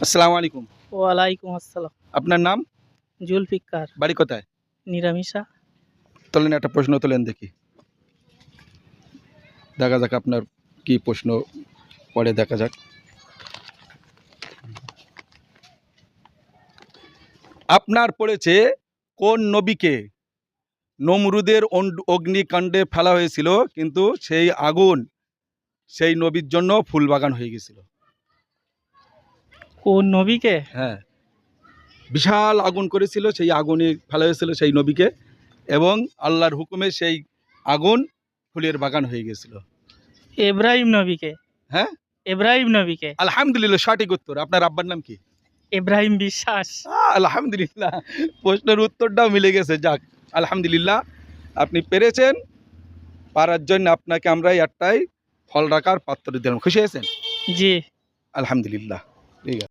আসসালামু আলাইকুম। ওয়ালাইকুম আসসালাম। আপনার নাম? জুলফিকার। বাড়ি কোথায়? নিরামিষা। তোলেন, একটা প্রশ্ন তোলেন দেখি। দেখা যাক আপনার কি প্রশ্ন পড়ে, দেখা যাক। আপনার পড়েছে, কোন নবীকে নমরুদের অগ্নিকাণ্ডে ফেলা হয়েছিল, কিন্তু সেই আগুন সেই নবীর জন্য ফুলবাগান হয়ে গেছিল? কোন নবীকে? হ্যাঁ, বিশাল আগুন করেছিল, সেই আগুনে ফেলা হয়েছিল সেই নবীকে, এবং আল্লাহর হুকুমে সেই আগুন ফুলের বাগান হয়ে গেছিল। ইব্রাহিম নবীকে। হ্যাঁ, ইব্রাহিম নবীকে। আলহামদুলিল্লাহ, সঠিক উত্তর। আপনার আব্বার নাম কি? ইব্রাহিম বিশ্বাস। আলহামদুলিল্লাহ, প্রশ্নের উত্তরটাও মিলে গেছে। যাক, আলহামদুলিল্লাহ, আপনি পেরেছেন। পারার জন্য আপনাকে আমরা একটাই ফল রাখার পাত্র দিলাম। খুশি হয়েছেন? জি। আলহামদুলিল্লাহ, ঠিক আছে।